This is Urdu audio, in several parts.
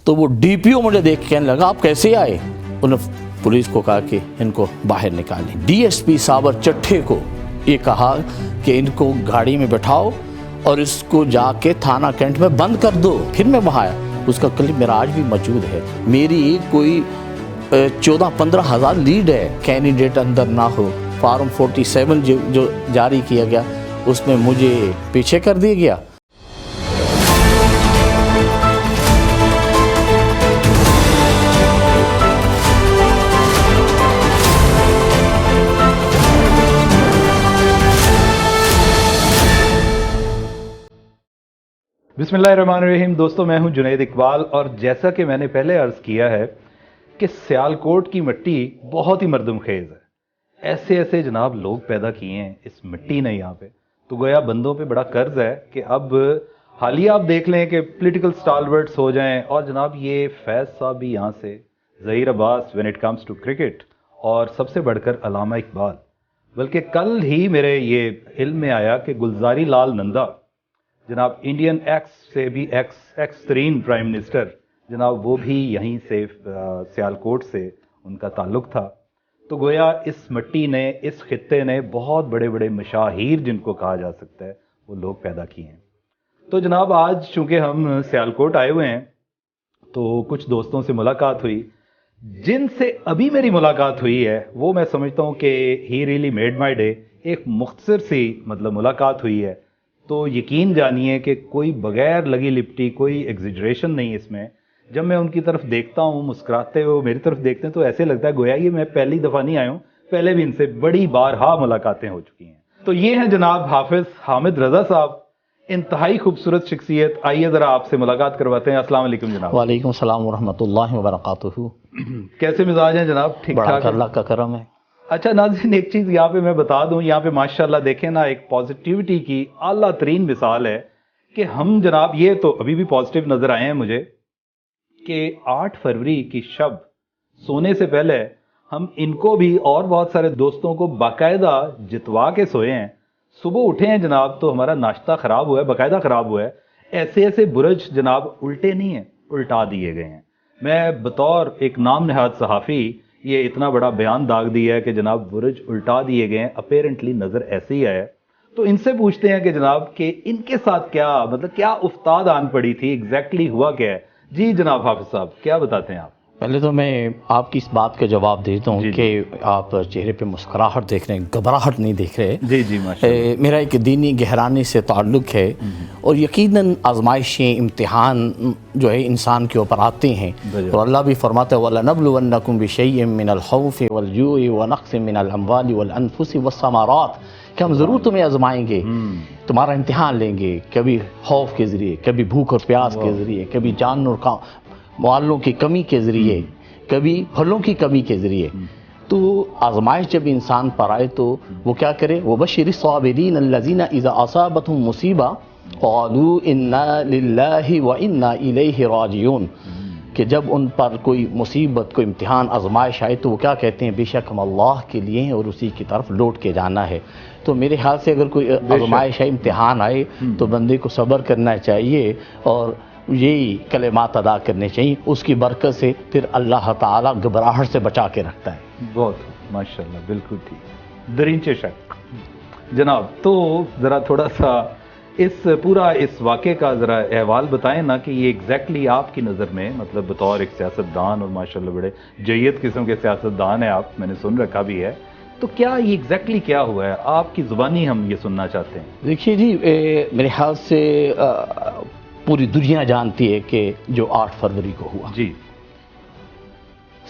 تو وہ DPO مجھے دیکھ کے کہنے لگا آپ کیسے آئے؟ انہوں نے پولیس کو کہا کہ ان کو باہر نکالیں. DSP صابر چٹھے کو یہ کہا کہ ان کو گاڑی میں بٹھاؤ اور اس کو جا کے تھانہ کینٹ میں بند کر دو. پھر میں وہاں آیا. اس کا کلپ میرا آج بھی موجود ہے. میری کوئی 14-15 ہزار لیڈ ہے. کینڈیڈیٹ اندر نہ ہو. فارم 47 جو جاری کیا گیا اس میں مجھے پیچھے کر دیا گیا. بسم اللہ الرحمن الرحیم. دوستو میں ہوں جنید اقبال اور جیسا کہ میں نے پہلے عرض کیا ہے کہ سیالکوٹ کی مٹی بہت ہی مردم خیز ہے. ایسے ایسے جناب لوگ پیدا کیے ہیں اس مٹی نے یہاں پہ, تو گویا بندوں پہ بڑا قرض ہے کہ اب حالیہ آپ دیکھ لیں کہ پولیٹیکل سٹالورٹس ہو جائیں, اور جناب یہ فیض صاحب بھی یہاں سے, Zaheer Abbas when it comes to cricket, اور سب سے بڑھ کر علامہ اقبال. بلکہ کل ہی میرے یہ علم میں آیا کہ گلزاری لال نندا جناب انڈین ایکس سے بھی ایکس ترین پرائم منسٹر جناب, وہ بھی یہیں سے سیالکوٹ سے ان کا تعلق تھا. تو گویا اس مٹی نے, اس خطے نے بہت بڑے بڑے مشاہیر جن کو کہا جا سکتا ہے وہ لوگ پیدا کیے ہیں. تو جناب آج چونکہ ہم سیالکوٹ آئے ہوئے ہیں تو کچھ دوستوں سے ملاقات ہوئی. جن سے ابھی میری ملاقات ہوئی ہے وہ میں سمجھتا ہوں کہ he really made my day. ایک مختصر سی ملاقات ہوئی ہے, تو یقین جانیے کہ کوئی بغیر لگی لپٹی کوئی ایگزیجریشن نہیں اس میں. جب میں ان کی طرف دیکھتا ہوں مسکراتے ہوئے میری طرف دیکھتے ہیں تو ایسے لگتا ہے گویا یہ میں پہلی دفعہ نہیں آیا ہوں, پہلے بھی ان سے بڑی بارہا ملاقاتیں ہو چکی ہیں. تو یہ ہیں جناب حافظ حامد رضا صاحب, انتہائی خوبصورت شخصیت. آئیے ذرا آپ سے ملاقات کرواتے ہیں. السلام علیکم جناب. وعلیکم السلام ورحمۃ اللہ وبرکاتہ. کیسے مزاج ہیں جناب؟ ٹھیک ٹھاک؟ اللہ کا کرم ہے. اچھا ناظرین, ایک چیز یہاں پہ میں بتا دوں, یہاں پہ ماشاءاللہ دیکھیں نا, ایک پازیٹیوٹی کی اعلیٰ ترین مثال ہے کہ ہم جناب, یہ تو ابھی بھی پازیٹیو نظر آئے ہیں مجھے کہ 8 فروری کی شب سونے سے پہلے ہم ان کو بھی اور بہت سارے دوستوں کو باقاعدہ جتوا کے سوئے ہیں. صبح اٹھے ہیں جناب تو ہمارا ناشتہ خراب ہوا ہے, باقاعدہ خراب ہوا ہے. ایسے ایسے برج جناب الٹے نہیں ہیں, الٹا دیے گئے ہیں. میں بطور ایک نام نہاد صحافی یہ اتنا بڑا بیان داغ دیا ہے کہ جناب برج الٹا دیے گئے ہیں. اپیرنٹلی نظر ایسے ہی آیا. تو ان سے پوچھتے ہیں کہ جناب کہ ان کے ساتھ کیا کیا افتاد آن پڑی تھی, ایگزیکٹلی ہوا کیا ہے؟ جی جناب حافظ صاحب کیا بتاتے ہیں آپ؟ پہلے تو میں آپ کی اس بات کا جواب دیتا ہوں کہ آپ چہرے پہ مسکراہٹ دیکھ رہے ہیں, گھبراہٹ نہیں دیکھ رہے. جی ماشاءاللہ. میرا ایک دینی گہرانی سے تعلق ہے, اور یقیناً آزمائشیں, امتحان جو ہے انسان کے اوپر آتے ہیں, اور اللہ بھی فرماتا ہے وَلَنَبْلُوَنَّكُمْ بِشَيْءٍ مِّنَ الْخَوْفِ وَالْجُوعِ وَنَقْصٍ مِّنَ الْأَمْوَالِ وَالْأَنفُسِ وَالثَّمَرَاتِ, کہ ہم ضرور تمہیں آزمائیں گے, تمہارا امتحان لیں گے, کبھی خوف کے ذریعے, کبھی بھوک اور پیاس کے ذریعے, کبھی جان اور معالوں کی کمی کے ذریعے, کبھی پھلوں کی کمی کے ذریعے. تو آزمائش جب انسان پر آئے تو وہ کیا کرے؟ وَبَشِّرِ الصَّابِرِينَ الَّذِينَ إِذَا أَصَابَتْهُمْ مُصِيبَةٌ قَالُوا إِنَّا لِلَّهِ وَإِنَّا إِلَيْهِ رَاجِعُونَ, کہ جب ان پر کوئی مصیبت, کوئی امتحان, آزمائش آئے تو وہ کیا کہتے ہیں؟ بے شک ہم اللہ کے لیے ہیں اور اسی کی طرف لوٹ کے جانا ہے. تو میرے خیال سے اگر کوئی آزمائش آئے, امتحان آئے, تو بندے کو صبر کرنا چاہیے اور یہی کلمات ادا کرنے چاہیے. اس کی برکت سے پھر اللہ تعالیٰ گھبراہٹ سے بچا کے رکھتا ہے. بہت ماشاءاللہ, بالکل ٹھیک, درینچے شک. جناب تو ذرا تھوڑا سا اس واقعے کا ذرا احوال بتائیں نا, کہ یہ ایگزیکٹلی آپ کی نظر میں, مطلب بطور ایک سیاستدان, اور ماشاءاللہ بڑے جید قسم کے سیاستدان ہیں آپ, میں نے سن رکھا بھی ہے, تو کیا یہ ایگزیکٹلی کیا ہوا ہے؟ آپ کی زبانی ہم یہ سننا چاہتے ہیں. دیکھیے جی, میرے خیال سے پوری دنیا جانتی ہے کہ جو 8 فروری کو ہوا جی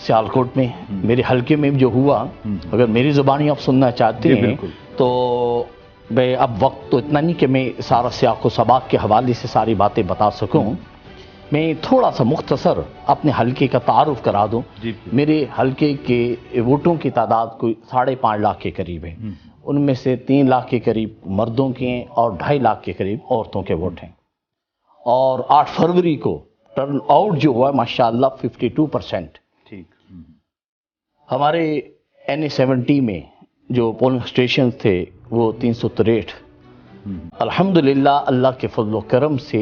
سیالکوٹ میں, میرے حلقے میں جو ہوا, اگر میری زبانی آپ سننا چاہتے ہیں تو میں اب وقت تو اتنا نہیں کہ میں سارا سیاق و سباق کے حوالے سے ساری باتیں بتا سکوں. میں تھوڑا سا مختصر اپنے حلقے کا تعارف کرا دوں. میرے حلقے کے ووٹوں کی تعداد کوئی 5.5 لاکھ کے قریب ہے. ان میں سے 3 لاکھ کے قریب مردوں کے ہیں اور 2.5 لاکھ کے قریب عورتوں کے ووٹ ہیں. اور 8 فروری کو ٹرن آؤٹ جو ہوا ماشاءاللہ 52%. ٹھیک. ہمارے NA-70 میں جو پولنگ اسٹیشن تھے وہ 363. الحمدللہ اللہ کے فضل و کرم سے